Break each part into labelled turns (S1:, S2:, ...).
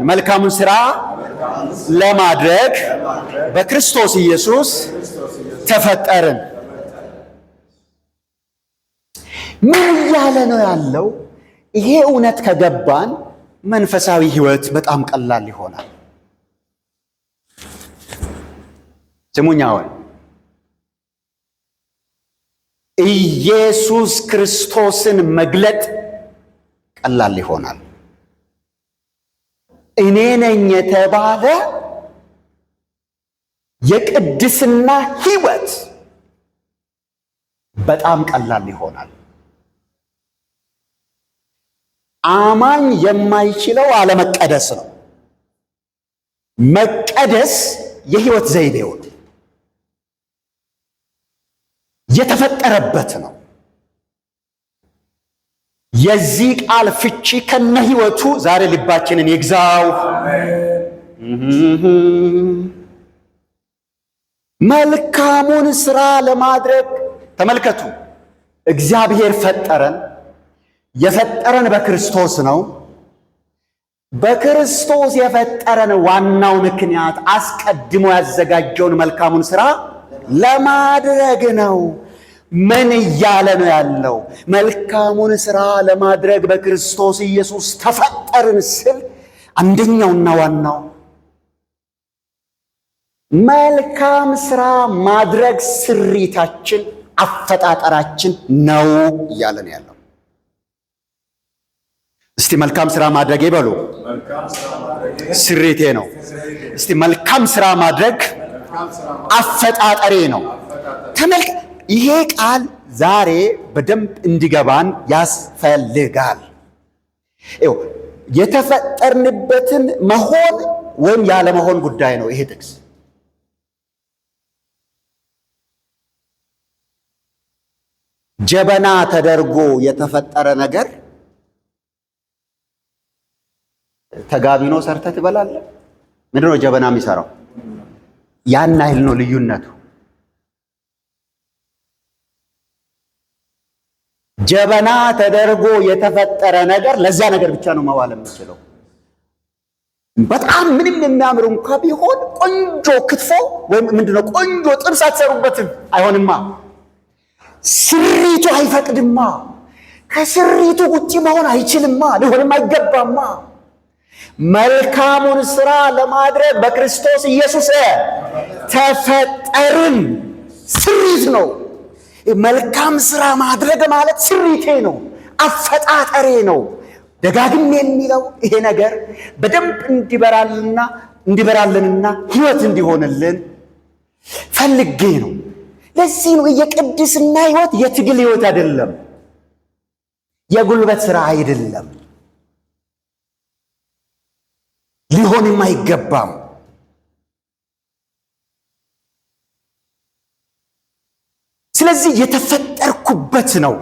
S1: መልካሙን ሥራ ለማድረግ በክርስቶስ ኢየሱስ ተፈጠርን። ምን እያለ ነው ያለው? ይሄ እውነት ከገባን መንፈሳዊ ሕይወት በጣም ቀላል ይሆናል። ስሙኝ፣ አሁን ኢየሱስ ክርስቶስን መግለጥ ቀላል ይሆናል። እኔ ነኝ የተባለ የቅድስና ሕይወት በጣም ቀላል ይሆናል። አማኝ የማይችለው አለመቀደስ ነው። መቀደስ የሕይወት ዘይቤው ነው፣ የተፈጠረበት ነው። የዚህ ቃል ፍቺ ከነ ሕይወቱ ዛሬ ልባችንን ይግዛው። መልካሙን ሥራ ለማድረግ ተመልከቱ፣ እግዚአብሔር ፈጠረን። የፈጠረን በክርስቶስ ነው። በክርስቶስ የፈጠረን ዋናው ምክንያት አስቀድሞ ያዘጋጀውን መልካሙን ሥራ ለማድረግ ነው። ምን እያለ ነው ያለው? መልካሙን ሥራ ለማድረግ በክርስቶስ ኢየሱስ ተፈጠርን ስል አንደኛውና ዋናው መልካም ሥራ ማድረግ ስሪታችን፣ አፈጣጠራችን ነው እያለ ነው ያለው። እስቲ መልካም ሥራ ማድረግ ይበሉ። ስሪቴ ነው። እስቲ መልካም ሥራ ማድረግ አፈጣጠሬ ነው። ተመልከ ይሄ ቃል ዛሬ በደንብ እንዲገባን ያስፈልጋል። የተፈጠርንበትን መሆን ወይም ያለመሆን ጉዳይ ነው ይሄ ጥቅስ። ጀበና ተደርጎ የተፈጠረ ነገር ተጋቢኖ ሰርተህ ትበላለህ። ምንድን ነው ጀበና የሚሰራው? ያን ያህል ነው ልዩነቱ። ጀበና ተደርጎ የተፈጠረ ነገር ለዛ ነገር ብቻ ነው መዋል የምችለው። በጣም ምንም የሚያምር እንኳ ቢሆን ቆንጆ ክትፎ ወይም ምንድነው ቆንጆ ጥብስ አትሰሩበትም፣ አይሆንማ። ስሪቱ አይፈቅድማ። ከስሪቱ ውጪ መሆን አይችልማ፣ ሊሆንም አይገባማ። መልካሙን ሥራ ለማድረግ በክርስቶስ ኢየሱስ ተፈጠርን። ስሪት ነው። መልካም ሥራ ማድረግ ማለት ስሪቴ ነው፣ አፈጣጠሬ ነው። ደጋግም የሚለው ይሄ ነገር በደንብ እንዲበራልንና ሕይወት እንዲሆንልን ፈልጌ ነው። ለዚህ ነው የቅድስና ሕይወት የትግል ሕይወት አይደለም፣ የጉልበት ሥራ አይደለም፣ ሊሆንም አይገባም። ስለዚህ የተፈጠርኩበት ነው።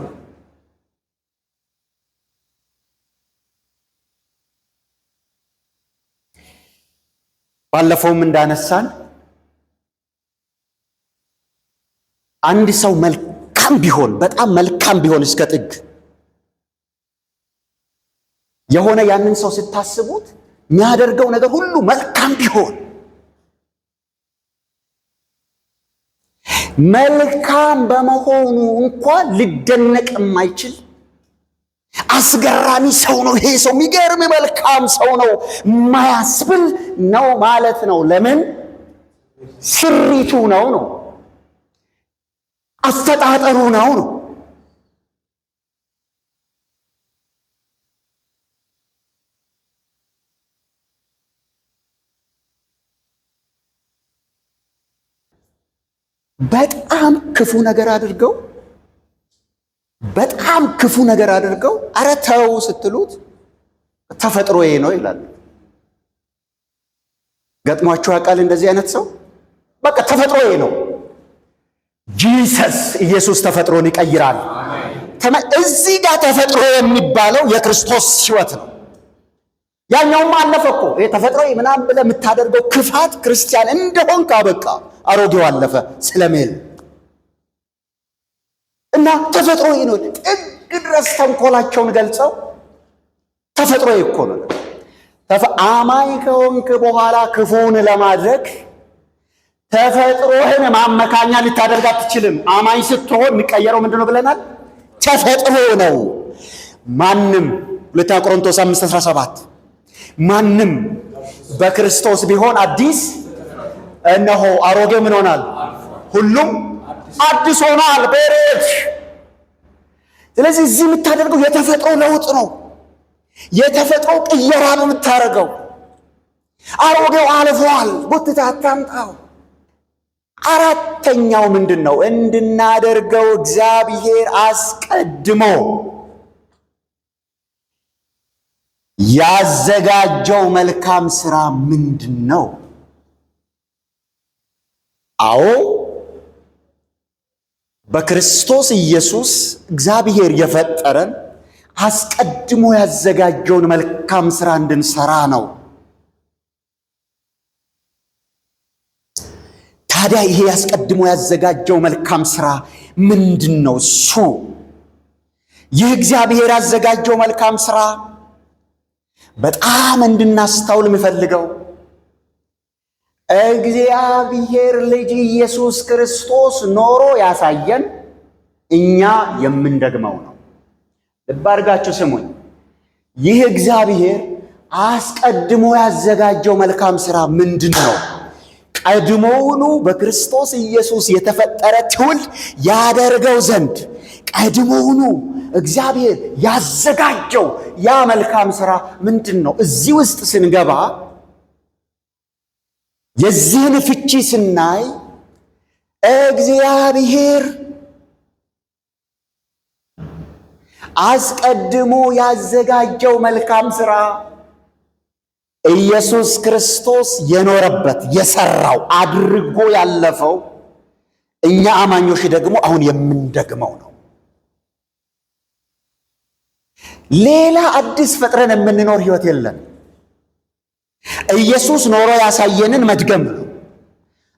S1: ባለፈውም እንዳነሳን አንድ ሰው መልካም ቢሆን በጣም መልካም ቢሆን እስከ ጥግ የሆነ ያንን ሰው ስታስቡት የሚያደርገው ነገር ሁሉ መልካም ቢሆን መልካም በመሆኑ እንኳን ሊደነቅ የማይችል አስገራሚ ሰው ነው ይሄ ሰው፣ የሚገርም መልካም ሰው ነው የማያስብል ነው ማለት ነው። ለምን? ስሪቱ ነው፣ አፈጣጠሩ ነው። በጣም ክፉ ነገር አድርገው ኧረ ተው ስትሉት ተፈጥሮዬ ነው ይላል። ገጥሟችሁ ያውቃል እንደዚህ አይነት ሰው? በቃ ተፈጥሮዬ ነው። ጂሰስ ኢየሱስ ተፈጥሮን ይቀይራል። እዚህ ጋር ተፈጥሮ የሚባለው የክርስቶስ ሕይወት ነው። ያኛውም አለፈ እኮ ይሄ ተፈጥሮዬ ምናምን ብለህ የምታደርገው ክፋት ክርስቲያን እንደሆን ካበቃ አሮጌው አለፈ ስለሚል እና ተፈጥሮዬ ነው። ጥግ ድረስ ተንኮላቸውን ገልጸው ተፈጥሮዬ እኮ ነው። አማኝ ከሆንክ በኋላ ክፉን ለማድረግ ተፈጥሮህን ማመካኛ ልታደርግ አትችልም። አማኝ ስትሆን የሚቀየረው ምንድነው ብለናል? ተፈጥሮ ነው። ማንም ሁለተኛ ቆሮንቶስ 5:17 ማንም በክርስቶስ ቢሆን አዲስ እነሆ አሮጌ ምን ሆናል? ሁሉም አዲስ ሆኗል። በሬት ስለዚህ እዚህ የምታደርገው የተፈጥሮ ለውጥ ነው። የተፈጥሮ ቅየራ ነው የምታደርገው። አሮጌው አልፏል፣ ጎትተህ አታምጣው። አራተኛው ምንድን ነው? እንድናደርገው እግዚአብሔር አስቀድሞ ያዘጋጀው መልካም ሥራ ምንድን ነው? አዎ በክርስቶስ ኢየሱስ እግዚአብሔር የፈጠረን አስቀድሞ ያዘጋጀውን መልካም ሥራ እንድንሰራ ነው። ታዲያ ይሄ አስቀድሞ ያዘጋጀው መልካም ሥራ ምንድን ነው? እሱ ይህ እግዚአብሔር ያዘጋጀው መልካም ሥራ በጣም እንድናስተውል የምፈልገው እግዚአብሔር ልጅ ኢየሱስ ክርስቶስ ኖሮ ያሳየን እኛ የምንደግመው ነው። ልብ አድርጋችሁ ስሙኝ። ይህ እግዚአብሔር አስቀድሞ ያዘጋጀው መልካም ሥራ ምንድን ነው? ቀድሞውኑ በክርስቶስ ኢየሱስ የተፈጠረ ትውልድ ያደርገው ዘንድ ቀድሞውኑ እግዚአብሔር ያዘጋጀው ያ መልካም ሥራ ምንድን ነው? እዚህ ውስጥ ስንገባ የዚህን ፍቺ ስናይ እግዚአብሔር አስቀድሞ ያዘጋጀው መልካም ሥራ ኢየሱስ ክርስቶስ የኖረበት የሰራው አድርጎ ያለፈው እኛ አማኞች ደግሞ አሁን የምንደግመው ነው። ሌላ አዲስ ፈጥረን የምንኖር ሕይወት የለን። ኢየሱስ ኖሮ ያሳየንን መድገም ነው።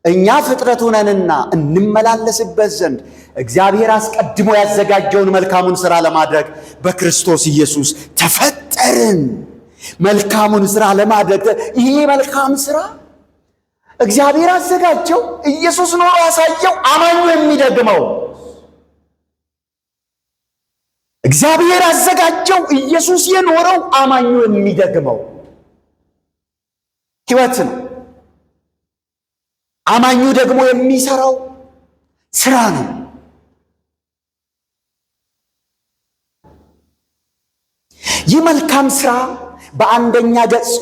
S1: እኛ ፍጥረቱ ነንና እንመላለስበት ዘንድ እግዚአብሔር አስቀድሞ ያዘጋጀውን መልካሙን ሥራ ለማድረግ በክርስቶስ ኢየሱስ ተፈጠርን። መልካሙን ሥራ ለማድረግ ይሄ መልካም ሥራ እግዚአብሔር አዘጋጀው፣ ኢየሱስ ኖሮ ያሳየው፣ አማኙ የሚደግመው። እግዚአብሔር አዘጋጀው፣ ኢየሱስ የኖረው፣ አማኙ የሚደግመው ሕይወት ነው። አማኙ ደግሞ የሚሰራው ሥራ ነው። ይህ መልካም ሥራ በአንደኛ ገጹ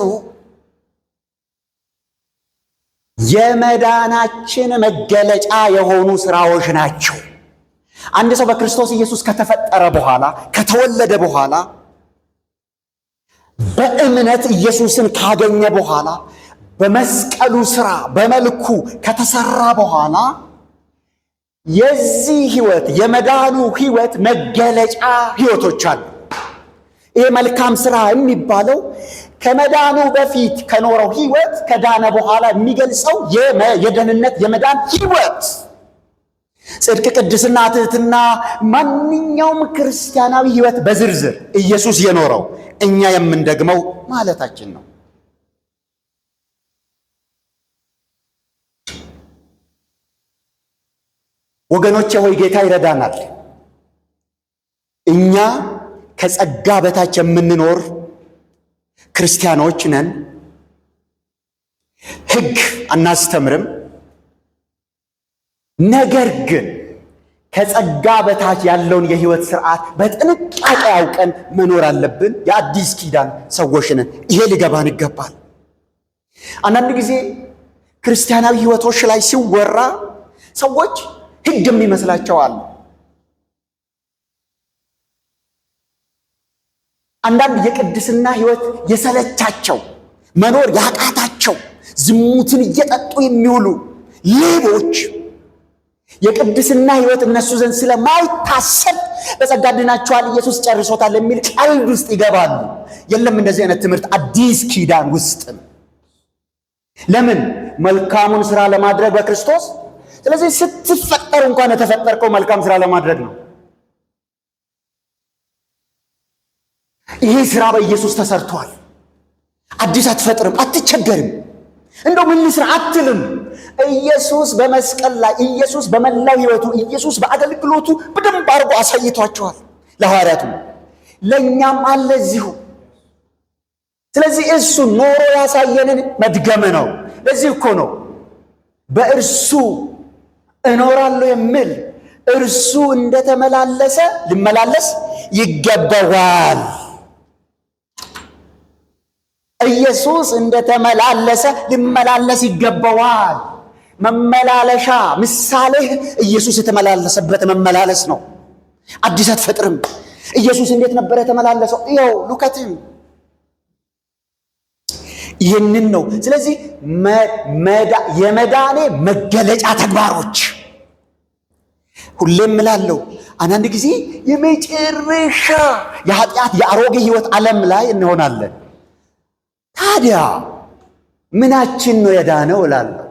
S1: የመዳናችን መገለጫ የሆኑ ሥራዎች ናቸው። አንድ ሰው በክርስቶስ ኢየሱስ ከተፈጠረ በኋላ ከተወለደ በኋላ በእምነት ኢየሱስን ካገኘ በኋላ በመስቀሉ ሥራ በመልኩ ከተሰራ በኋላ የዚህ ሕይወት የመዳኑ ሕይወት መገለጫ ሕይወቶች አሉ። ይሄ መልካም ሥራ የሚባለው ከመዳኑ በፊት ከኖረው ሕይወት ከዳነ በኋላ የሚገልጸው የደህንነት የመዳን ሕይወት፣ ጽድቅ፣ ቅድስና፣ ትሕትና፣ ማንኛውም ክርስቲያናዊ ሕይወት በዝርዝር ኢየሱስ የኖረው እኛ የምንደግመው ማለታችን ነው። ወገኖቼ ሆይ ጌታ ይረዳናል። እኛ ከጸጋ በታች የምንኖር ክርስቲያኖች ነን። ሕግ አናስተምርም። ነገር ግን ከጸጋ በታች ያለውን የሕይወት ሥርዓት በጥንቃቄ አውቀን መኖር አለብን። የአዲስ ኪዳን ሰዎች ነን። ይሄ ሊገባን ይገባል። አንዳንድ ጊዜ ክርስቲያናዊ ሕይወቶች ላይ ሲወራ ሰዎች ሕግ የሚመስላቸው አሉ። አንዳንድ የቅድስና ሕይወት የሰለቻቸው መኖር ያቃታቸው ዝሙትን እየጠጡ የሚውሉ ሌቦች የቅድስና ሕይወት እነሱ ዘንድ ስለማይታሰብ በጸጋ ድናችኋል ኢየሱስ ጨርሶታል የሚል ቀልድ ውስጥ ይገባሉ። የለም እንደዚህ አይነት ትምህርት አዲስ ኪዳን ውስጥ ነው። ለምን? መልካሙን ሥራ ለማድረግ በክርስቶስ። ስለዚህ ስትፈጠር እንኳን የተፈጠርከው መልካም ሥራ ለማድረግ ነው። ይሄ ሥራ በኢየሱስ ተሰርቷል። አዲስ አትፈጥርም፣ አትቸገርም። እንደው ምን ልስራ አትልም። ኢየሱስ በመስቀል ላይ፣ ኢየሱስ በመላው ሕይወቱ፣ ኢየሱስ በአገልግሎቱ በደንብ አድርጎ አሳይቷቸዋል ለሐዋርያቱ፣ ለእኛም አለ እዚሁ። ስለዚህ እሱ ኖሮ ያሳየንን መድገም ነው። ለዚህ እኮ ነው በእርሱ እኖራለሁ የሚል እርሱ እንደተመላለሰ ሊመላለስ ይገባዋል። ኢየሱስ እንደተመላለሰ ሊመላለስ ይገባዋል። መመላለሻ ምሳሌህ ኢየሱስ የተመላለሰበት መመላለስ ነው። አዲስ አትፈጥርም። ኢየሱስ እንዴት ነበር የተመላለሰው? ይኸው ሉከትም ይህንን ነው። ስለዚህ የመዳኔ መገለጫ ተግባሮች ሁሌም እላለሁ፣ አንዳንድ ጊዜ የመጨረሻ የኃጢአት የአሮጌ ሕይወት ዓለም ላይ እንሆናለን። ታዲያ ምናችን ነው የዳነው እላለሁ።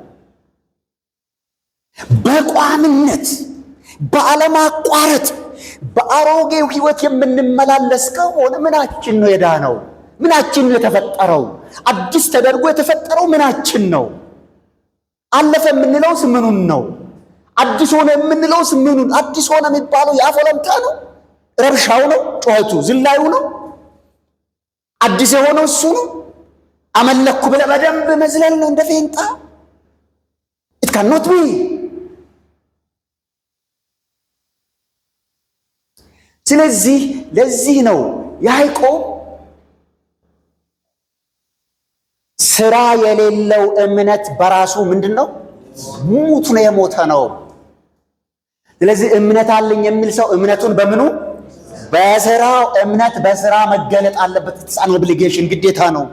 S1: በቋምነት በአለማቋረጥ በአሮጌው ሕይወት የምንመላለስ ከሆነ ምናችን ነው የዳነው? ምናችን ነው የተፈጠረው? አዲስ ተደርጎ የተፈጠረው ምናችን ነው? አለፈ የምንለውስ ምኑን ነው? አዲስ ሆነ የምንለውስ ምኑን? አዲስ ሆነ የሚባለው የአፍ ወለምታ ነው? ረብሻው ነው? ጩኸቱ ዝላዩ ነው? አዲስ የሆነው እሱ ነው? አመለኩ ብለህ በደንብ መዝለል ነው እንደ ፌንጣ? it cannot be። ስለዚህ ለዚህ ነው ያዕቆብ ስራ የሌለው እምነት በራሱ ምንድነው? ሙት ነው፣ የሞተ ነው። ስለዚህ እምነት አለኝ የሚል ሰው እምነቱን በምኑ? በስራው። እምነት በስራ መገለጥ አለበት። it's an obligation፣ ግዴታ ነው።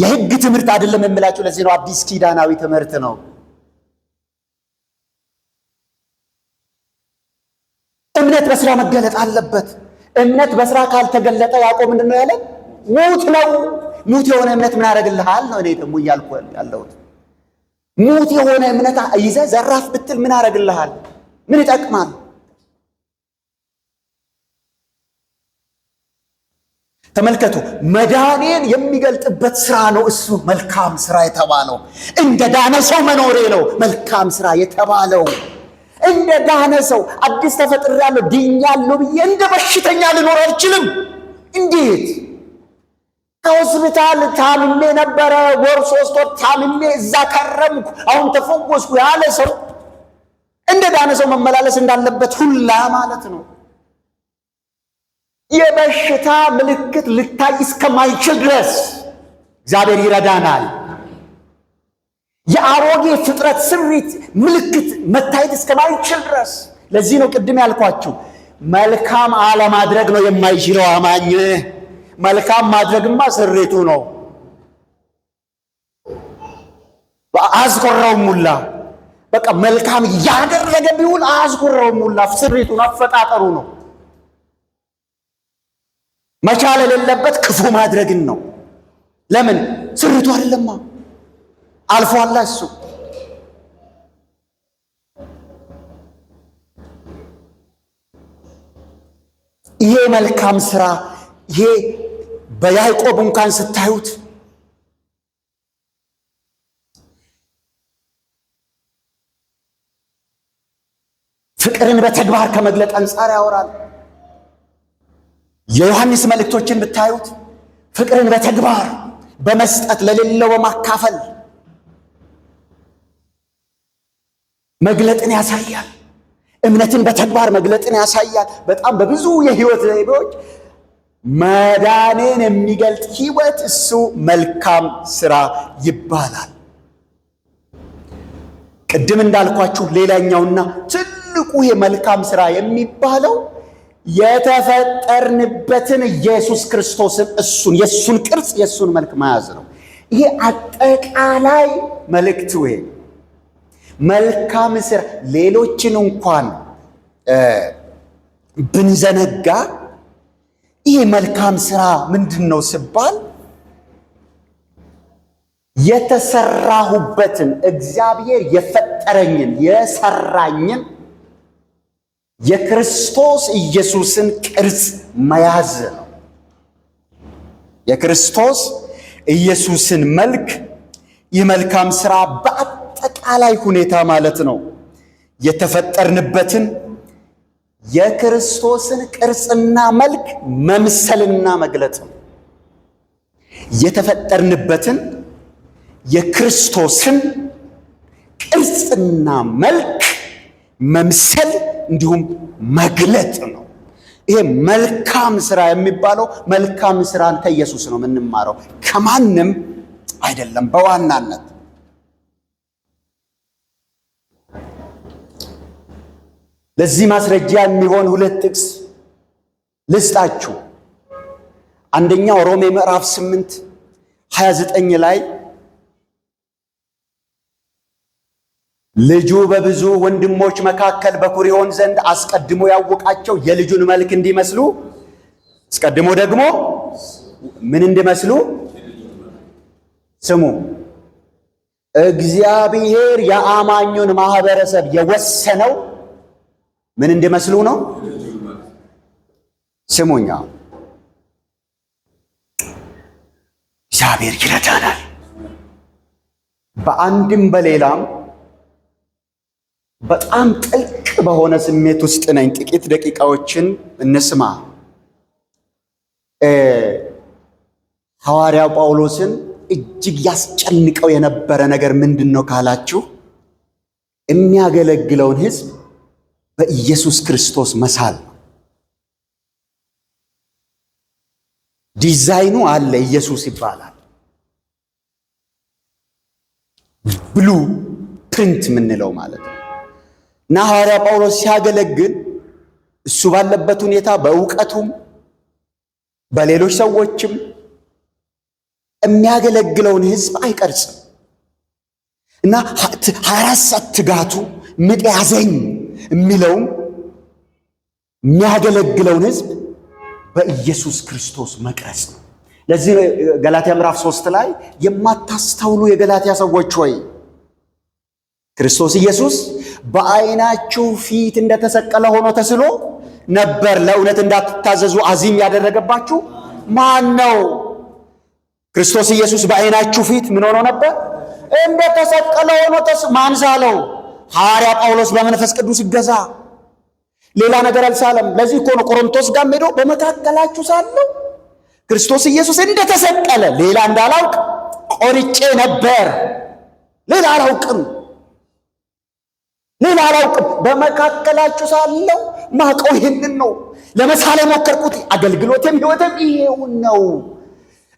S1: የህግ ትምህርት አይደለም የምላችሁ ለዚህ ነው። አዲስ ኪዳናዊ ትምህርት ነው። እምነት በስራ መገለጥ አለበት። እምነት በስራ ካልተገለጠ ያዕቆብ ምንድነው ያለ? ሙት ነው። ሙት የሆነ እምነት ምን ያደርግልሃል ነው እኔ ደግሞ እያልኩ ያለሁት። ሙት የሆነ እምነት ይዘህ ዘራፍ ብትል ምን ያደርግልሃል? ምን ይጠቅማል? ተመልከቱ፣ መዳኔን የሚገልጥበት ስራ ነው እሱ መልካም ስራ የተባለው። እንደ ዳነ ሰው መኖሬ ነው መልካም ስራ የተባለው። እንደ ዳነ ሰው አዲስ ተፈጥሬያለሁ ድኛለሁ ብዬ እንደ በሽተኛ ልኖር አልችልም። እንዴት? ከሆስፒታል ታምሜ ነበረ፣ ወር 3 ወር ታምሜ እዛ ከረምኩ፣ አሁን ተፈወስኩ ያለ ሰው እንደ ዳነ ሰው መመላለስ እንዳለበት ሁላ ማለት ነው። የበሽታ ምልክት ልታይ እስከማይችል ድረስ እግዚአብሔር ይረዳናል። የአሮጌ ፍጥረት ስሪት ምልክት መታየት እስከማይችል ድረስ። ለዚህ ነው ቅድም ያልኳችሁ መልካም አለማድረግ ነው የማይችለው አማኝ። መልካም ማድረግማ ስሪቱ ነው። አዝቆራው ሙላ በቃ መልካም ያደረገ ቢሆን አዝቆራው ሙላ ስሪቱን አፈጣጠሩ ነው። መቻል የሌለበት ክፉ ማድረግን ነው። ለምን? ስሪቱ አይደለማ፣ አልፏላ እሱ። ይሄ መልካም ስራ ይሄ በያዕቆብ እንኳን ስታዩት ፍቅርን በተግባር ከመግለጥ አንጻር ያወራል። የዮሐንስ መልእክቶችን ብታዩት ፍቅርን በተግባር በመስጠት ለሌለው በማካፈል መግለጥን ያሳያል። እምነትን በተግባር መግለጥን ያሳያል። በጣም በብዙ የህይወት ዘይቤዎች መዳንን የሚገልጥ ህይወት እሱ መልካም ስራ ይባላል። ቅድም እንዳልኳችሁ ሌላኛውና ትልቁ የመልካም ስራ የሚባለው የተፈጠርንበትን ኢየሱስ ክርስቶስን እሱን የሱን ቅርጽ የሱን መልክ መያዝ ነው። ይሄ አጠቃላይ መልእክቱ። ይሄ መልካም ስራ ሌሎችን እንኳን ብንዘነጋ ይሄ መልካም ስራ ምንድነው ሲባል የተሰራሁበትን እግዚአብሔር የፈጠረኝን የሰራኝን የክርስቶስ ኢየሱስን ቅርጽ መያዝ ነው። የክርስቶስ ኢየሱስን መልክ የመልካም ሥራ በአጠቃላይ ሁኔታ ማለት ነው የተፈጠርንበትን የክርስቶስን ቅርጽና መልክ መምሰልና መግለጥ ነው። የተፈጠርንበትን የክርስቶስን ቅርጽና መልክ መምሰል እንዲሁም መግለጥ ነው። ይሄ መልካም ሥራ የሚባለው መልካም ሥራን ከኢየሱስ ነው የምንማረው፣ ከማንም አይደለም። በዋናነት ለዚህ ማስረጃ የሚሆን ሁለት ጥቅስ ልስጣችሁ። አንደኛው ሮሜ ምዕራፍ 8:29 ላይ ልጁ በብዙ ወንድሞች መካከል በኩር ይሆን ዘንድ አስቀድሞ ያወቃቸው የልጁን መልክ እንዲመስሉ፣ አስቀድሞ ደግሞ ምን እንዲመስሉ? ስሙ፣ እግዚአብሔር የአማኙን ማህበረሰብ የወሰነው ምን እንዲመስሉ ነው? ስሙኛ፣ እግዚአብሔር ይረዳናል። በአንድም በሌላም በጣም ጥልቅ በሆነ ስሜት ውስጥ ነኝ። ጥቂት ደቂቃዎችን እንስማ። ሐዋርያው ጳውሎስን እጅግ ያስጨንቀው የነበረ ነገር ምንድን ነው ካላችሁ፣ የሚያገለግለውን ሕዝብ በኢየሱስ ክርስቶስ መሳል ነው። ዲዛይኑ አለ፣ ኢየሱስ ይባላል። ብሉ ፕሪንት የምንለው ማለት ነው። እና ሐዋርያ ጳውሎስ ሲያገለግል እሱ ባለበት ሁኔታ በእውቀቱም በሌሎች ሰዎችም የሚያገለግለውን ሕዝብ አይቀርጽም። እና 24 ሰዓት ትጋቱ ምጥ ያዘኝ የሚለውም የሚያገለግለውን ሕዝብ በኢየሱስ ክርስቶስ መቅረጽ ነው። ለዚህ ገላትያ ምዕራፍ 3 ላይ የማታስተውሉ የገላትያ ሰዎች ሆይ ክርስቶስ ኢየሱስ በዓይናችሁ ፊት እንደተሰቀለ ሆኖ ተስሎ ነበር፣ ለእውነት እንዳትታዘዙ አዚም ያደረገባችሁ ማን ነው? ክርስቶስ ኢየሱስ በዓይናችሁ ፊት ምን ሆኖ ነበር? እንደተሰቀለ ሆኖ ማን ሳለው? ሐዋርያ ጳውሎስ በመንፈስ ቅዱስ ይገዛ፣ ሌላ ነገር አልሳለም። ለዚህ እኮ ነው ቆሮንቶስ ጋር ሄዶ በመካከላችሁ ሳለው ክርስቶስ ኢየሱስ እንደተሰቀለ ሌላ እንዳላውቅ ቆርጬ ነበር፣ ሌላ አላውቅም፣ በመካከላችሁ ሳለው ማቀው ይሄንን ነው። ለምሳሌ ሞከርኩት፣ አገልግሎቴም ሕይወቴም ይሄውን ነው።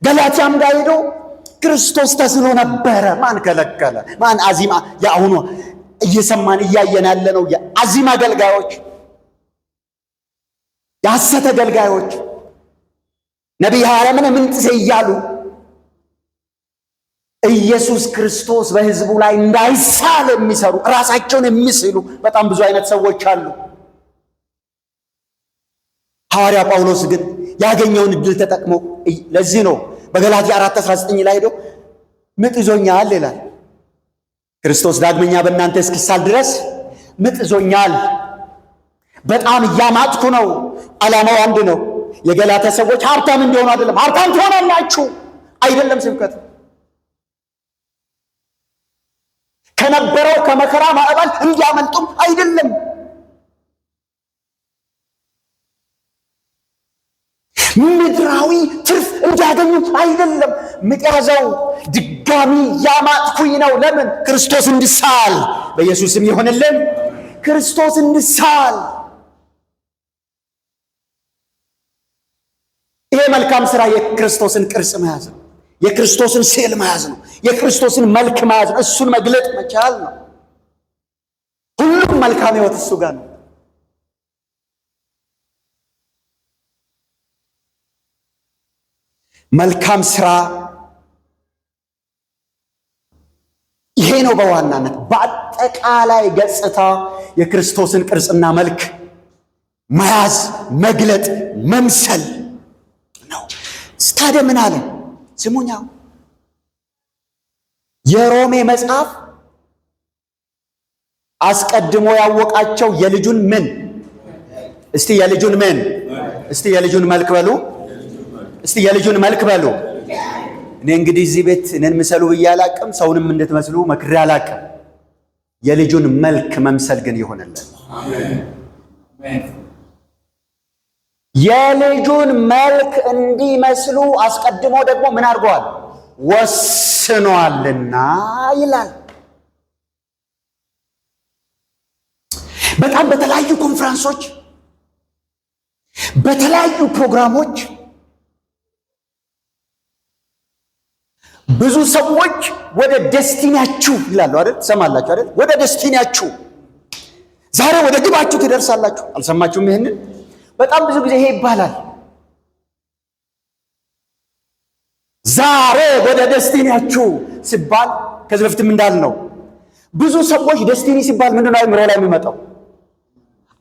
S1: ገላትያም ጋር ሄዶ ክርስቶስ ተስሎ ነበረ። ማን ከለከለ? ማን አዚማ? የአሁኑ እየሰማን እያየን ያለ ነው። የአዚም አገልጋዮች፣ የሐሰት አገልጋዮች ነቢይ ሐዋርያ ምን ጥሴ እያሉ ኢየሱስ ክርስቶስ በሕዝቡ ላይ እንዳይሳል የሚሰሩ ራሳቸውን የሚስሉ በጣም ብዙ አይነት ሰዎች አሉ። ሐዋርያ ጳውሎስ ግን ያገኘውን እድል ተጠቅሞ ለዚህ ነው በገላትያ 4:19 ላይ ሄዶ ምጥ ይዞኛል ይላል። ክርስቶስ ዳግመኛ በእናንተ እስኪሳል ድረስ ምጥ ይዞኛል፣ በጣም እያማጥኩ ነው። ዓላማው አንድ ነው። የገላትያ ሰዎች ሀብታም እንዲሆኑ አይደለም፣ ሀብታም ትሆናላችሁ አይደለም ስብከት፣ ከነበረው ከመከራ ማዕበል እንዲያመልጡም አይደለም። ምድራዊ ትርፍ እንዲያገኙ አይደለም። ምጥ ያዘው ድጋሚ ያማጥኩኝ ነው። ለምን? ክርስቶስ እንድሳል። በኢየሱስም ይሆንልን። ክርስቶስ እንድሳል። ይሄ መልካም ሥራ የክርስቶስን ቅርጽ መያዝ ነው። የክርስቶስን ስዕል መያዝ ነው። የክርስቶስን መልክ መያዝ ነው። እሱን መግለጥ መቻል ነው። ሁሉም መልካም ሕይወት እሱ ጋር ነው። መልካም ሥራ ይሄ ነው። በዋናነት በአጠቃላይ ገጽታ የክርስቶስን ቅርጽና መልክ መያዝ፣ መግለጥ፣ መምሰል ነው። ታዲያ ምን አለ? ስሙኛ፣ የሮሜ መጽሐፍ አስቀድሞ ያወቃቸው የልጁን ምን? እስቲ የልጁን ምን? እስቲ የልጁን መልክ በሉ። እስቲ የልጁን መልክ በሉ። እኔ እንግዲህ እዚህ ቤት እኔን ምሰሉ ብዬ አላቅም፣ ሰውንም እንድትመስሉ መክሬ አላቅም። የልጁን መልክ መምሰል ግን ይሆነልን። የልጁን መልክ እንዲመስሉ አስቀድሞ ደግሞ ምን አድርገዋል? ወስኗልና ይላል። በጣም በተለያዩ ኮንፈረንሶች፣ በተለያዩ ፕሮግራሞች ብዙ ሰዎች ወደ ደስቲኒያችሁ ይላሉ አይደል? ትሰማላችሁ አይደል? ወደ ደስቲኒያችሁ፣ ዛሬ ወደ ግባችሁ ትደርሳላችሁ። አልሰማችሁም? ይሄንን በጣም ብዙ ጊዜ ይሄ ይባላል። ዛሬ ወደ ደስቲኒያችሁ ሲባል ከዚህ በፊትም እንዳልነው ብዙ ሰዎች ደስቲኒ ሲባል ምንድን ነው አይምሮ ላይ የሚመጣው?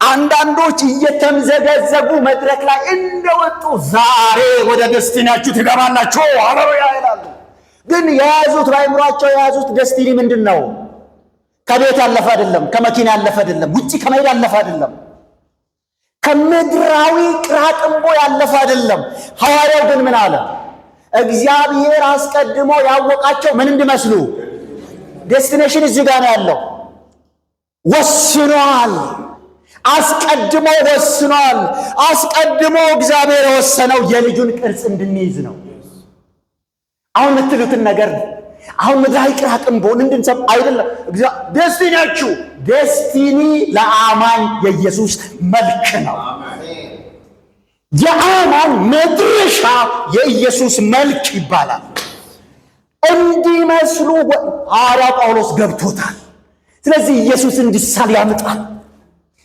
S1: አንዳንዶች እየተምዘገዘጉ መድረክ ላይ እንደወጡ ዛሬ ወደ ደስቲኒያችሁ ትገባላችሁ ሃሌሉያ ይላሉ። ግን የያዙት በአይምሯቸው የያዙት ደስቲኒ ምንድን ነው? ከቤት ያለፈ አይደለም፣ ከመኪና ያለፈ አይደለም፣ ውጪ ከመሄድ ያለፈ አይደለም፣ ከምድራዊ ቅራቅንቦ ያለፈ አይደለም። ሐዋርያው ግን ምን አለ? እግዚአብሔር አስቀድሞ ያወቃቸው ምን እንዲመስሉ። ዴስቲኔሽን እዚህ ጋር ነው ያለው። ወስኗል። አስቀድሞ ወስኗል። አስቀድሞ እግዚአብሔር የወሰነው የልጁን ቅርጽ እንድንይዝ ነው። አሁን የምትሉትን ነገር አሁን ምድራዊ ቅራቅንቦን እንድንሰብ አይደለም። ደስቲኒያችሁ ደስቲኒ ለአማኝ የኢየሱስ መልክ ነው። የአማኝ መድረሻ የኢየሱስ መልክ ይባላል። እንዲመስሉ ሐዋርያው ጳውሎስ ገብቶታል። ስለዚህ ኢየሱስ እንዲሳል ያመጣል፣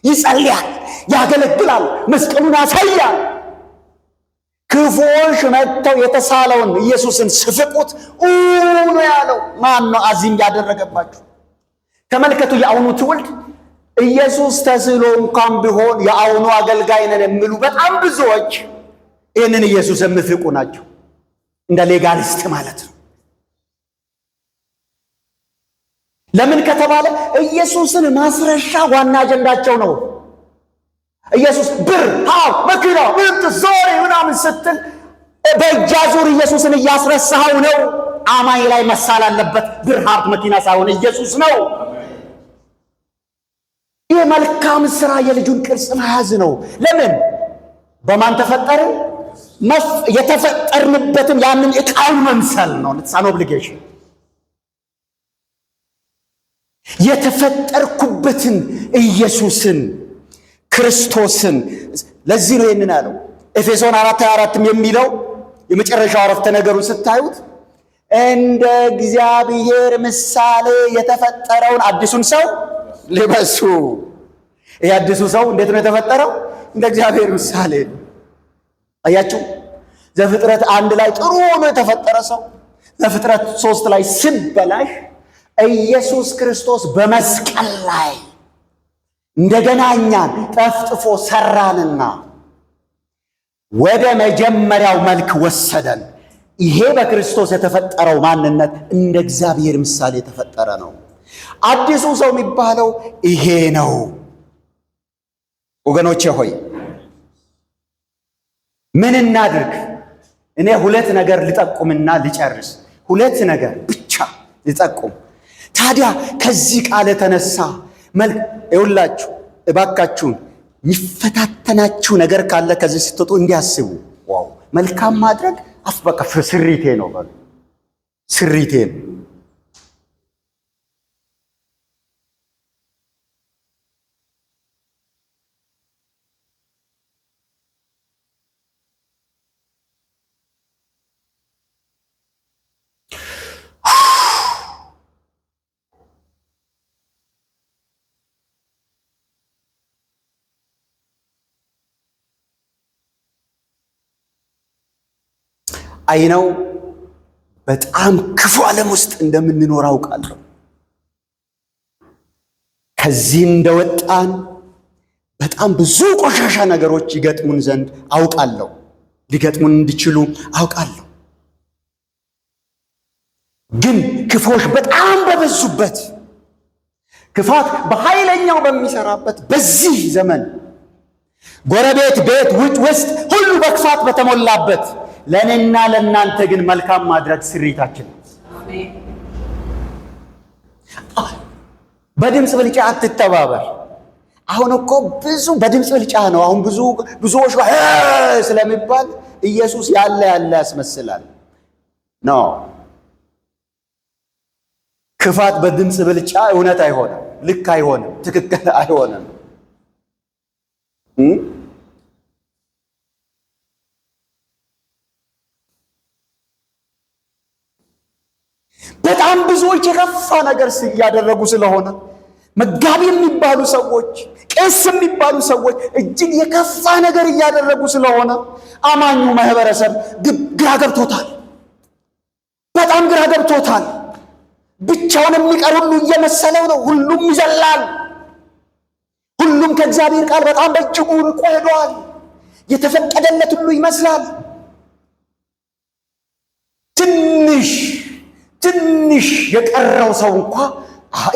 S1: ይጸልያል፣ ያገለግላል፣ መስቀሉን ያሳያል። ክፉዎች መጥተው የተሳለውን ኢየሱስን ስፍቁት ነው ያለው። ማን ነው አዚም ያደረገባችሁ? ተመልከቱ። የአሁኑ ትውልድ ኢየሱስ ተስሎ እንኳን ቢሆን የአሁኑ አገልጋይ ነን የሚሉ በጣም ብዙዎች ይህንን ኢየሱስ የሚፍቁ ናቸው። እንደ ሌጋሊስት ማለት ነው። ለምን ከተባለ ኢየሱስን ማስረሻ ዋና አጀንዳቸው ነው። ኢየሱስ ብር፣ ሀብት፣ መኪና፣ ምንት፣ ዞሬ ምናምን ስትል በእጃዙር ኢየሱስን እያስረሳኸው ነው። አማኝ ላይ መሳል አለበት። ብር፣ ሀብት፣ መኪና ሳይሆን ኢየሱስ ነው። ይህ መልካም ስራ የልጁን ቅርጽ መያዝ ነው። ለምን? በማን ተፈጠርን? የተፈጠርንበትን ያንን ዕቃውን መምሰል ነው። ንትሳን ኦብሊጌሽን የተፈጠርኩበትን ኢየሱስን ክርስቶስን። ለዚህ ነው ይህንን ያለው ኤፌሶን 4:24 የሚለው የመጨረሻው አረፍተ ነገሩን ስታዩት እንደ እግዚአብሔር ምሳሌ የተፈጠረውን አዲሱን ሰው ልበሱ። ይህ አዲሱ ሰው እንዴት ነው የተፈጠረው? እንደ እግዚአብሔር ምሳሌ። አያችሁ፣ ዘፍጥረት 1 ላይ ጥሩ ሆኖ የተፈጠረ ሰው ዘፍጥረት 3 ላይ ሲበላሽ ኢየሱስ ክርስቶስ በመስቀል ላይ እንደገና እኛን ጠፍጥፎ ሰራንና ወደ መጀመሪያው መልክ ወሰደን። ይሄ በክርስቶስ የተፈጠረው ማንነት እንደ እግዚአብሔር ምሳሌ የተፈጠረ ነው። አዲሱ ሰው የሚባለው ይሄ ነው። ወገኖቼ ሆይ ምን እናድርግ? እኔ ሁለት ነገር ልጠቁምና ልጨርስ። ሁለት ነገር ብቻ ልጠቁም። ታዲያ ከዚህ ቃል የተነሳ መልክ ይውላችሁ፣ እባካችሁን የሚፈታተናችሁ ነገር ካለ ከዚህ ስትወጡ እንዲያስቡ። ዋው መልካም ማድረግ በቃ ስሪቴ ነው በሉ፣ ስሪቴ ነው። አይነው በጣም ክፉ ዓለም ውስጥ እንደምንኖር አውቃለሁ። ከዚህ እንደወጣን በጣም ብዙ ቆሻሻ ነገሮች ይገጥሙን ዘንድ አውቃለሁ፣ ሊገጥሙን እንዲችሉ አውቃለሁ። ግን ክፎች በጣም በበዙበት፣ ክፋት በኃይለኛው በሚሰራበት በዚህ ዘመን ጎረቤት፣ ቤት፣ ውጭ፣ ውስጥ ሁሉ በክፋት በተሞላበት ለእኔና ለእናንተ ግን መልካም ማድረግ ስሪታችን ነው። በድምፅ ብልጫ አትተባበር። አሁን እኮ ብዙ በድምፅ ብልጫ ነው። አሁን ብዙዎች ስለሚባል ኢየሱስ ያለ ያስመስላል ነው። ክፋት በድምፅ ብልጫ እውነት አይሆንም፣ ልክ አይሆንም፣ ትክክል አይሆንም። በጣም ብዙዎች የከፋ ነገር እያደረጉ ስለሆነ መጋቢ የሚባሉ ሰዎች፣ ቄስ የሚባሉ ሰዎች እጅግ የከፋ ነገር እያደረጉ ስለሆነ አማኙ ማህበረሰብ ግራ ገብቶታል። በጣም ግራ ገብቶታል። ብቻውን የሚቀር ሁሉ እየመሰለው ነው። ሁሉም ይዘላል። ሁሉም ከእግዚአብሔር ቃል በጣም በእጅጉ ርቆ ሄዷል። የተፈቀደለት ሁሉ ይመስላል። ትንሽ የቀረው ሰው እንኳ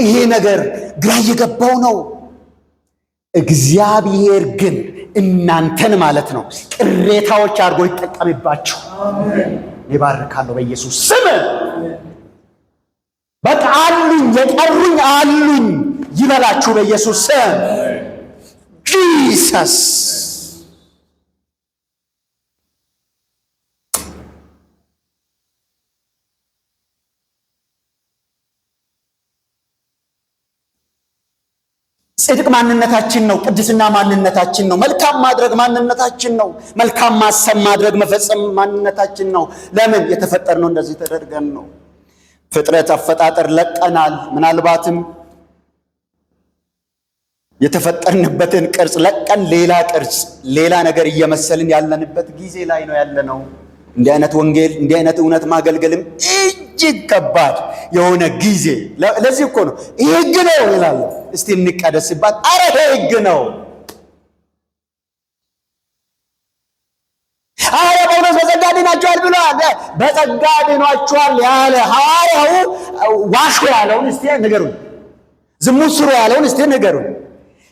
S1: ይሄ ነገር ግራ እየገባው ነው። እግዚአብሔር ግን እናንተን ማለት ነው ቅሬታዎች አድርጎ ይጠቀምባችሁ። ይባርካለሁ በኢየሱስ ስም። በቃ አሉኝ የቀሩኝ አሉኝ ይበላችሁ በኢየሱስ ስም። ጂሰስ ጽድቅ ማንነታችን ነው። ቅድስና ማንነታችን ነው። መልካም ማድረግ ማንነታችን ነው። መልካም ማሰብ ማድረግ መፈጸም ማንነታችን ነው። ለምን የተፈጠርነው እንደዚህ ተደርገን ነው። ፍጥረት አፈጣጠር ለቀናል። ምናልባትም የተፈጠርንበትን ቅርጽ ለቀን ሌላ ቅርጽ ሌላ ነገር እየመሰልን ያለንበት ጊዜ ላይ ነው ያለነው። እንዲህ አይነት ወንጌል እንዲህ አይነት እውነት ማገልገልም እጅግ ከባድ የሆነ ጊዜ። ለዚህ እኮ ነው ይሄ ሕግ ነው ይላል። እስቲ እንቀደስ ይባል፣ አረ ይሄ ሕግ ነው። አረ ጳውሎስ በጸጋ ድናችኋል ብሏል። በጸጋ ድናችኋል ያለ ሐዋርያው ዋሹ ያለውን እስቲ ንገሩን። ዝሙት ስሩ ያለውን እስቲ ንገሩን።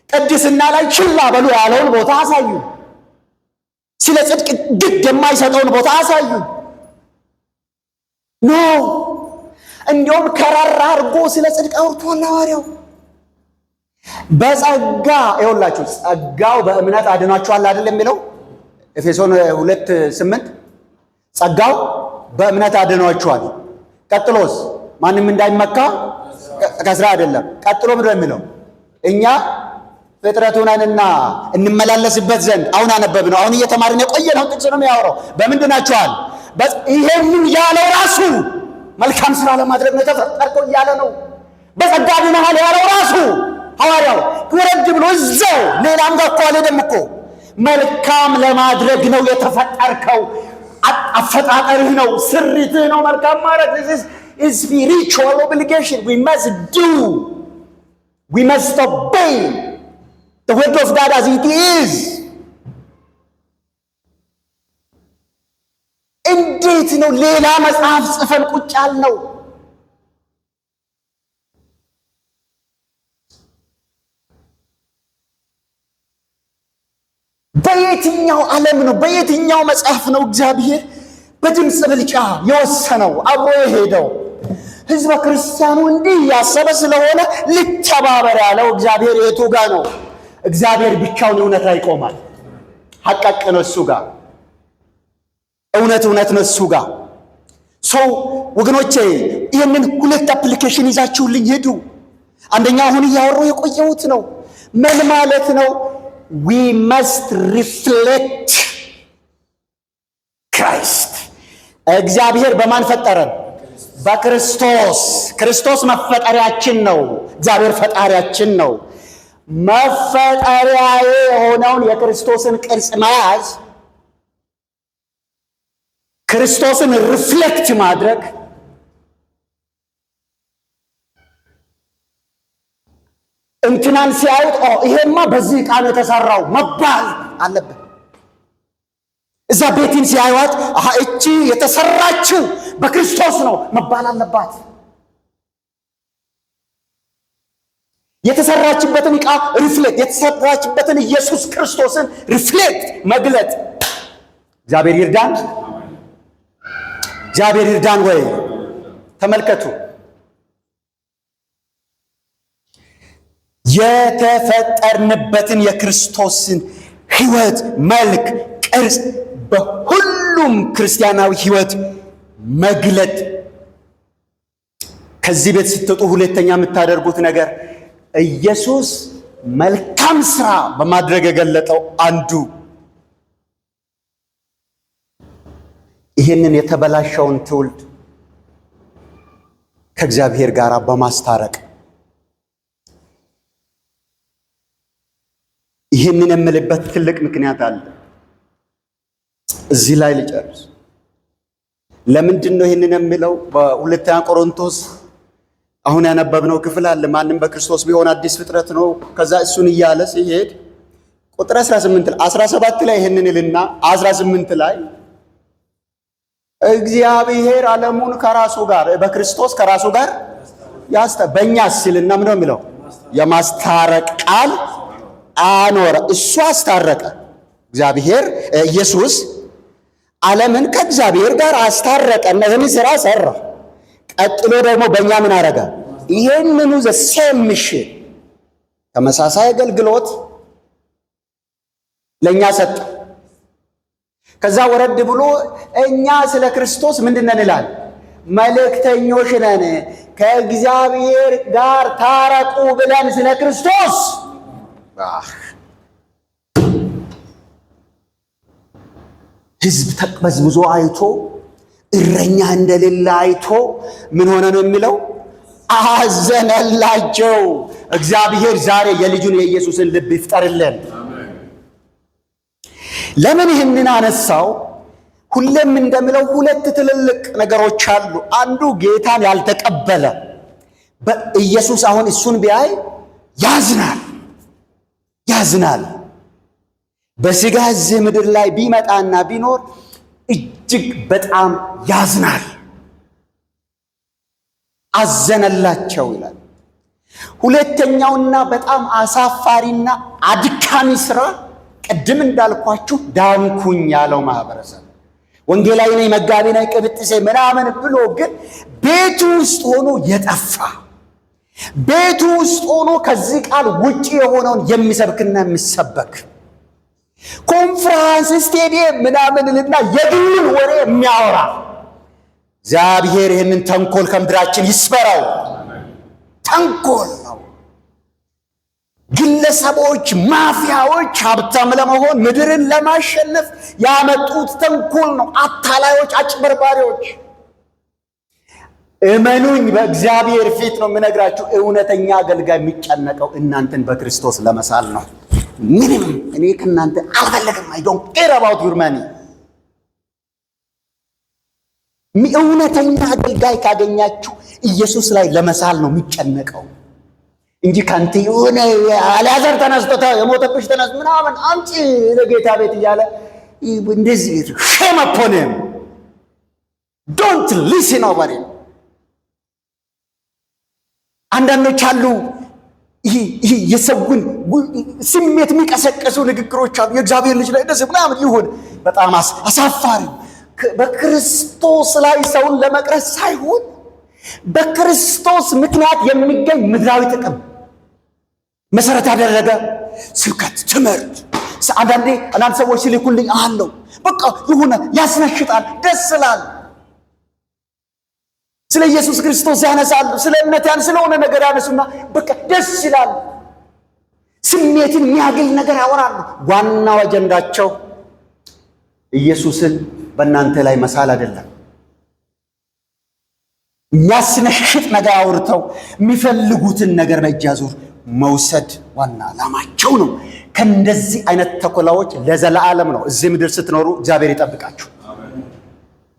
S1: ቅድስና ላይ ችላ በሉ ያለውን ቦታ አሳዩ። ስለ ጽድቅ ግድ የማይሰጠውን ቦታ አሳዩ። ኖ እንዲያውም ከራራ አድርጎ ስለ ጽድቅ አውርቷል ሐዋርያው። በጸጋ ይኸውላችሁ ጸጋው በእምነት አድኗችኋል አይደል የሚለው ኤፌሶን 2:8 ጸጋው በእምነት አድኗችኋል። ቀጥሎስ ማንም እንዳይመካ ከሥራ አይደለም። ቀጥሎ ምንድን ነው የሚለው? እኛ ፍጥረቱ ነንና እንመላለስበት ዘንድ አሁን አነበብነው። አሁን እየተማርን የቆየነው ጥቅስ ነው የሚያወራው። በምንድን ናችኋል? ይሄንን ያለው ራሱ መልካም ሥራ ለማድረግ ነው የተፈጠርከው እያለ ነው። በጸጋ ድነሃል ያለው ራሱ ሐዋርያው ወረድ ብሎ እዛው ሌላም ጋር እኮ አልሄደም እኮ መልካም ለማድረግ ነው የተፈጠርከው። አፈጣጠርህ ነው፣ ስሪትህ ነው መልካም ማድረግ። this is spiritual obligation. we must obey the word of God as it is. እንዴት ነው ሌላ መጽሐፍ ጽፈን ቁጭ ያልነው? በየትኛው ዓለም ነው በየትኛው መጽሐፍ ነው እግዚአብሔር በድምፅ ብልጫ የወሰነው አብሮ የሄደው? ሕዝበ ክርስቲያኑ እንዲህ ያሰበ ስለሆነ ልተባበር ያለው እግዚአብሔር የቱ ጋር ነው? እግዚአብሔር ብቻውን እውነት ላይ ይቆማል። ሐቀቅ ነው እሱ ጋር፣ እውነት ነው እሱ ጋር። ሰው ወገኖቼ ይህንን ሁለት አፕሊኬሽን ይዛችሁልኝ ሄዱ። አንደኛ አሁን እያወራሁ የቆየሁት ነው። ምን ማለት ነው? we must reflect Christ. እግዚአብሔር በማን ፈጠረን? በክርስቶስ። ክርስቶስ መፈጠሪያችን ነው። እግዚአብሔር ፈጣሪያችን ነው። መፈጠሪያዬ የሆነውን የክርስቶስን ቅርጽ መያዝ፣ ክርስቶስን ሪፍሌክት ማድረግ እንትናን ሲያዩት ይሄማ በዚህ ዕቃ ነው የተሰራው መባል አለበት። እዛ ቤትን ሲያዩት እቺ የተሰራችው በክርስቶስ ነው መባል አለባት። የተሰራችበትን ዕቃ ሪፍሌክት፣ የተሰራችበትን ኢየሱስ ክርስቶስን ሪፍሌክት መግለጥ። እግዚአብሔር ይርዳን። እግዚአብሔር ይርዳን ወይ? ተመልከቱ፣ የተፈጠርንበትን የክርስቶስን ሕይወት መልክ፣ ቅርጽ በሁሉም ክርስቲያናዊ ሕይወት መግለጥ። ከዚህ ቤት ስትወጡ ሁለተኛ የምታደርጉት ነገር ኢየሱስ መልካም ሥራ በማድረግ የገለጠው አንዱ ይህንን የተበላሸውን ትውልድ ከእግዚአብሔር ጋር በማስታረቅ። ይህንን የምልበት ትልቅ ምክንያት አለ። እዚህ ላይ ልጨርስ። ለምንድን ነው ይህንን የምለው? በሁለተኛ ቆሮንቶስ አሁን ያነበብነው ክፍል አለ። ማንም በክርስቶስ ቢሆን አዲስ ፍጥረት ነው። ከዛ እሱን እያለ ሲሄድ ቁጥር 17 ላይ ይህንን ይልና 18 ላይ እግዚአብሔር ዓለሙን ከራሱ ጋር በክርስቶስ ከራሱ ጋር በእኛስ ሲልና ምንድን ነው የሚለው? የማስታረቅ ቃል አኖረ። እሱ አስታረቀ። እግዚአብሔር ኢየሱስ ዓለምን ከእግዚአብሔር ጋር አስታረቀና ይህን ሥራ ሠራ። ቀጥሎ ደግሞ በእኛ ምን አረገ? ይህንኑ ሴም ሚሽን ተመሳሳይ አገልግሎት ለእኛ ሰጠ። ከዛ ወረድ ብሎ እኛ ስለ ክርስቶስ ምንድን ነን ይላል? መልእክተኞች ነን። ከእግዚአብሔር ጋር ታረቁ ብለን ስለ ክርስቶስ ሕዝብ ተቅበዝብዞ አይቶ እረኛ እንደሌለ አይቶ ምን ሆነ ነው የሚለው? አዘነላቸው። እግዚአብሔር ዛሬ የልጁን የኢየሱስን ልብ ይፍጠርልን። ለምን ይህንን አነሳው? ሁሌም እንደምለው ሁለት ትልልቅ ነገሮች አሉ። አንዱ ጌታን ያልተቀበለ በኢየሱስ አሁን እሱን ቢያይ ያዝናል። በሥጋ እዚህ ምድር ላይ ቢመጣና ቢኖር እጅግ በጣም ያዝናል። አዘነላቸው ይላል። ሁለተኛውና በጣም አሳፋሪና አድካሚ ሥራ ቅድም እንዳልኳችሁ ዳንኩኝ ያለው ማህበረሰብ ወንጌላዊ ነኝ፣ መጋቢ ነኝ፣ ቅብጥሴ ምናምን ብሎ ግን ቤቱ ውስጥ ሆኖ የጠፋ ቤቱ ውስጥ ሆኖ ከዚህ ቃል ውጪ የሆነውን የሚሰብክና የሚሰበክ ኮንፍራንስ ስቴዲየም ምናምንና የግሉን ወሬ የሚያወራ እግዚአብሔር ይህንን ተንኮል ከምድራችን ይስበረው። ተንኮል ነው። ግለሰቦች፣ ማፊያዎች ሀብታም ለመሆን ምድርን ለማሸነፍ ያመጡት ተንኮል ነው። አታላዮች፣ አጭበርባሪዎች። እመኑኝ፣ በእግዚአብሔር ፊት ነው የምነግራችሁ። እውነተኛ አገልጋይ የሚጨነቀው እናንተን በክርስቶስ ለመሳል ነው። ምንም እኔ ከእናንተ አልፈለግም። አይ ዶንት ኬር አባውት ዩር ማኒ። እውነተኛ አገልጋይ ካገኛችሁ ኢየሱስ ላይ ለመሳል ነው የሚጨነቀው እንጂ ካንተ የሆነ አልዓዛር ተነስቶ የሞተብሽ ተነስ ምናምን አንቺ ለጌታ ቤት እያለ እንደዚህ ሼም አፖን ሂም። ዶንት ሊስን ኦቨር ሂም። አንዳንዶች አሉ ይህ የሰውን ስሜት የሚቀሰቀሱ ንግግሮች አሉ። የእግዚአብሔር ልጅ ላይ እንደዚህ ምናምን ይሁን። በጣም አሳፋሪ። በክርስቶስ ላይ ሰውን ለመቅረስ ሳይሆን በክርስቶስ ምክንያት የሚገኝ ምድራዊ ጥቅም መሰረት ያደረገ ስብከት፣ ትምህርት። አንዳንድ ሰዎች ሲልኩልኝ አለው በቃ ይሁን፣ ያስነሽጣል፣ ደስ ይላል። ስለ ኢየሱስ ክርስቶስ ያነሳሉ፣ ስለ እምነት ስለሆነ ነገር ያነሱና በቃ ደስ ይላል። ስሜትን የሚያግል ነገር ያወራሉ። ዋናው አጀንዳቸው ኢየሱስን በእናንተ ላይ መሳል አይደለም። የሚያስነሽጥ ነገር አውርተው የሚፈልጉትን ነገር በእጅ አዙር መውሰድ ዋና ዓላማቸው ነው። ከእንደዚህ አይነት ተኩላዎች ለዘላለም ነው። እዚህ ምድር ስትኖሩ እግዚአብሔር ይጠብቃችሁ፣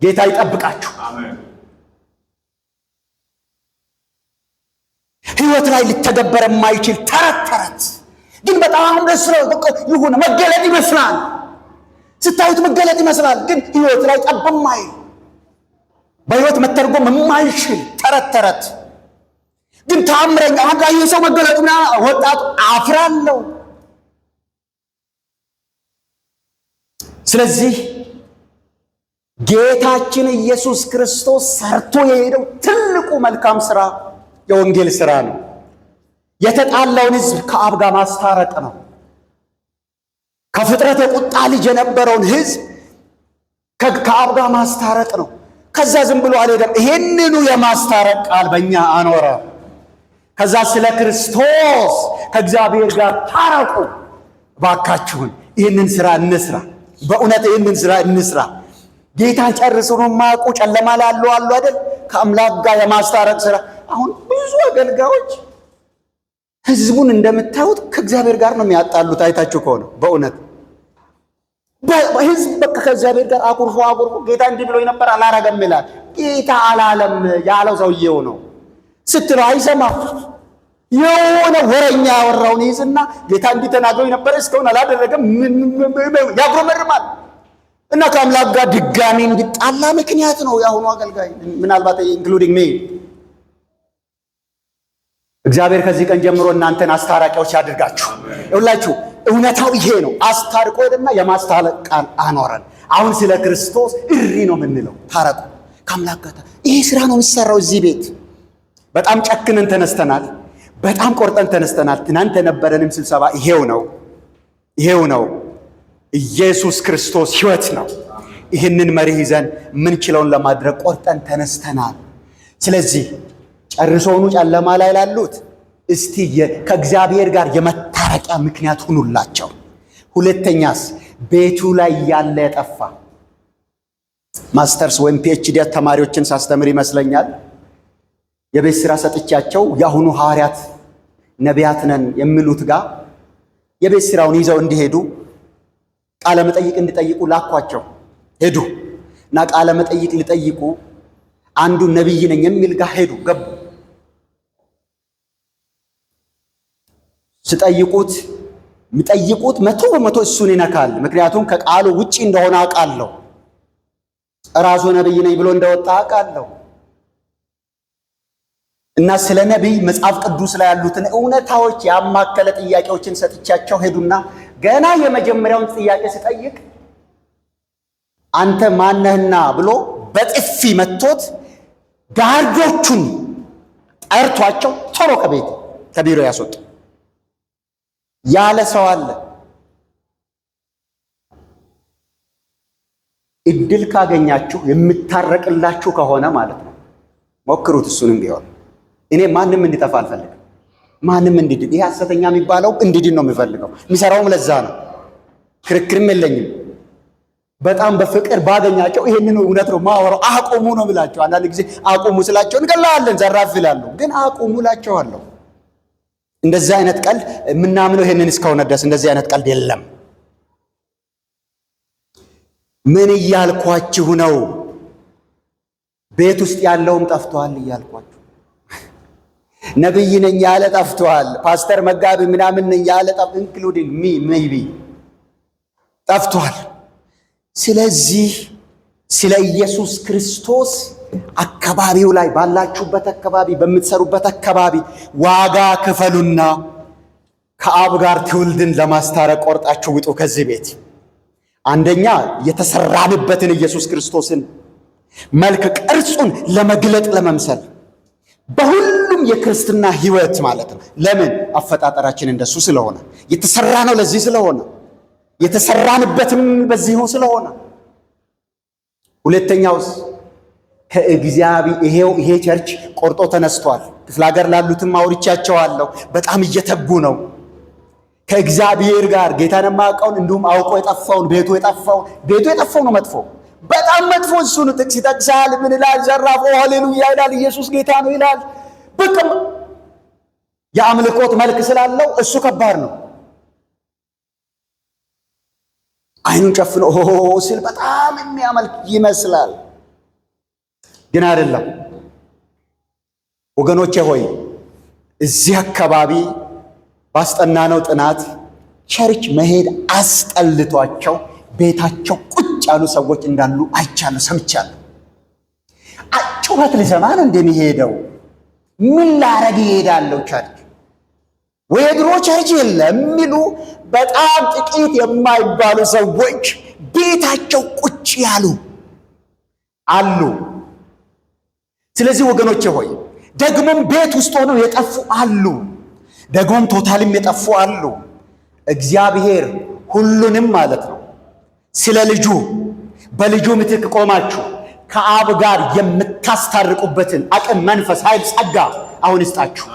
S1: ጌታ ይጠብቃችሁ። ሕይወት ላይ ሊተገበር የማይችል ተረት ግን በጣም ደስ ነው። በቃ ይሁን፣ መገለጥ ይመስላል፣ ስታዩት መገለጥ ይመስላል፣ ግን ሕይወት ላይ ጠብም አይል፣ በሕይወት መተርጎም የማይችል ተረት ግን ተአምረኛ አንዳ የሰው መገለጡና ወጣቱ አፍራለሁ። ስለዚህ ጌታችን ኢየሱስ ክርስቶስ ሰርቶ የሄደው ትልቁ መልካም ሥራ የወንጌል ሥራ ነው። የተጣላውን ሕዝብ ከአብ ጋር ማስታረቅ ነው። ከፍጥረት የቁጣ ልጅ የነበረውን ሕዝብ ከአብ ጋር ማስታረቅ ነው። ከዛ ዝም ብሎ አልሄደም። ይሄንኑ የማስታረቅ ቃል በእኛ አኖረ። ከዛ ስለ ክርስቶስ ከእግዚአብሔር ጋር ታረቁ። ባካችሁን ይህንን ሥራ እንስራ። በእውነት ይህንን ሥራ እንስራ። ጌታ ጨርሶ ነው የማያውቁ ጨለማ ላይ አሉ አይደል? ከአምላክ ጋር የማስታረቅ ሥራ። አሁን ብዙ አገልጋዮች ሕዝቡን እንደምታዩት ከእግዚአብሔር ጋር ነው የሚያጣሉት። አይታችሁ ከሆነ በእውነት ሕዝብ በቃ ከእግዚአብሔር ጋር አኩርፎ ጌታ እንዲህ ብሎ ነበር አላረገም ይላል። ጌታ አላለም ያለው ሰውየው ነው ስትለው አይሰማም። የሆነ ወረኛ ያወራውን ይዝና ጌታ እንዲህ ተናግሮኝ ነበር እስካሁን አላደረገም ያጉረመርማል። እና ከአምላክ ጋር ድጋሚ እንዲጣላ ምክንያት ነው የአሁኑ አገልጋይ፣ ምናልባት ኢንክሉዲንግ ሜ። እግዚአብሔር ከዚህ ቀን ጀምሮ እናንተን አስታራቂዎች ያድርጋችሁ። ይኸውላችሁ እውነታው ይሄ ነው። አስታርቆ እና የማስታረቅ ቃል አኖረን። አሁን ስለ ክርስቶስ እሪ ነው የምንለው። ታረቁ ከአምላክ ጋር። ይሄ ስራ ነው የሚሰራው እዚህ ቤት። በጣም ጨክነን ተነስተናል። በጣም ቆርጠን ተነስተናል። ትናንት የነበረንም ስብሰባ ይሄው ነው። ኢየሱስ ክርስቶስ ሕይወት ነው። ይህንን መርህ ይዘን ምንችለውን ለማድረግ ቆርጠን ተነስተናል። ስለዚህ ጨርሶውኑ ጨለማ ላይ ላሉት እስቲ ከእግዚአብሔር ጋር የመታረቂያ ምክንያት ሁኑላቸው። ሁለተኛስ ቤቱ ላይ ያለ የጠፋ ማስተርስ ወይም ፒኤችዲ ተማሪዎችን ሳስተምር ይመስለኛል የቤት ስራ ሰጥቻቸው የአሁኑ ሐዋርያት ነቢያት ነን የሚሉት ጋር የቤት ስራውን ይዘው እንዲሄዱ ቃለ መጠይቅ እንዲጠይቁ ላኳቸው። ሄዱ እና ቃለ መጠይቅ ሊጠይቁ አንዱ ነቢይ ነኝ የሚል ጋር ሄዱ ገቡ። ሲጠይቁት የሚጠይቁት 100% እሱን ይነካል። ምክንያቱም ከቃሉ ውጪ እንደሆነ አውቃለሁ። ራሱ ነቢይ ነኝ ብሎ እንደወጣ አውቃለሁ። እና ስለ ነቢይ መጽሐፍ ቅዱስ ላይ ያሉትን እውነታዎች ያማከለ ጥያቄዎችን ሰጥቻቸው ሄዱና ገና የመጀመሪያውን ጥያቄ ሲጠይቅ አንተ ማነህና ብሎ በጥፊ መቶት ጋርዶቹን ጠርቷቸው ቶሎ ከቢሮ ያስወጡ። ያለ ሰው አለ። እድል ካገኛችሁ የምታረቅላችሁ ከሆነ ማለት ነው ሞክሩት። እሱንም ቢሆን እኔ ማንም እንዲጠፋ አልፈልግም። ማንም እንዲድን፣ ይሄ ሐሰተኛ የሚባለው እንዲድን ነው የሚፈልገው። የሚሰራውም ለዛ ነው። ክርክርም የለኝም። በጣም በፍቅር ባገኛቸው ይሄንን እውነት ነው ማወራው። አቁሙ ነው ብላቸው። አንዳንድ ጊዜ አቁሙ ስላቸው እንገላለን ዘራፍ ይላሉ። ግን አቁሙ እላቸዋለሁ። እንደዚህ አይነት ቀልድ የምናምነው ይሄንን እስከሆነ ድረስ እንደዚህ አይነት ቀልድ የለም። ምን እያልኳችሁ ነው? ቤት ውስጥ ያለውም ጠፍቷል እያልኳችሁ። ነብይ ነኝ ያለ ጠፍቷል። ፓስተር መጋቢ ምናምን ነኝ ያለ ኢንክሉዲንግ ሚ ሜይቢ ጠፍቷል። ስለዚህ ስለ ኢየሱስ ክርስቶስ አካባቢው ላይ ባላችሁበት አካባቢ በምትሰሩበት አካባቢ ዋጋ ክፈሉና ከአብ ጋር ትውልድን ለማስታረቅ ቆርጣችሁ ውጡ ከዚህ ቤት። አንደኛ የተሰራንበትን ኢየሱስ ክርስቶስን መልክ ቅርጹን ለመግለጥ ለመምሰል በሁሉም የክርስትና ሕይወት ማለት ነው። ለምን አፈጣጠራችን እንደሱ ስለሆነ የተሰራ ነው። ለዚህ ስለሆነ የተሰራንበትም በዚሁ ስለሆነ። ሁለተኛውስ ከእግዚአብሔር ይሄ ቸርች ቆርጦ ተነስቷል። ክፍለ ሀገር ላሉትም አውርቻቸዋለሁ። በጣም እየተጉ ነው ከእግዚአብሔር ጋር ጌታን የማያውቀውን እንዲሁም አውቆ የጠፋውን ቤቱ የጠፋው ነው መጥፎ፣ በጣም መጥፎ እሱ ነው። ጥቅስ ይጠቅሳል። ምን ይላል? ዘራፎ ሃሌሉያ ይላል። ኢየሱስ ጌታ ነው ይላል። በቃ የአምልኮት መልክ ስላለው እሱ ከባድ ነው። አይኑን ጨፍኖ ሲል በጣም የሚያመልክ ይመስላል፣ ግን አይደለም። ወገኖቼ ሆይ እዚህ አካባቢ ባስጠናነው ጥናት ቸርች መሄድ አስጠልቷቸው ቤታቸው ቁጭ ያሉ ሰዎች እንዳሉ አይቻለሁ፣ ሰምቻለሁ። ጩኸት ሊሰማ ነው እንደሚሄደው ምን ላረግ ይሄዳለው ቸርች ወይ ድሮ ቸርች የለም የሚሉ በጣም ጥቂት የማይባሉ ሰዎች ቤታቸው ቁጭ ያሉ አሉ። ስለዚህ ወገኖቼ ሆይ ደግሞም ቤት ውስጥ ሆነው የጠፉ አሉ፣ ደግሞም ቶታልም የጠፉ አሉ። እግዚአብሔር ሁሉንም ማለት ነው ስለ ልጁ በልጁ ምትክ ቆማችሁ ከአብ ጋር የምታስታርቁበትን አቅም፣ መንፈስ፣ ኃይል፣ ጸጋ አሁን ይስጣችሁ።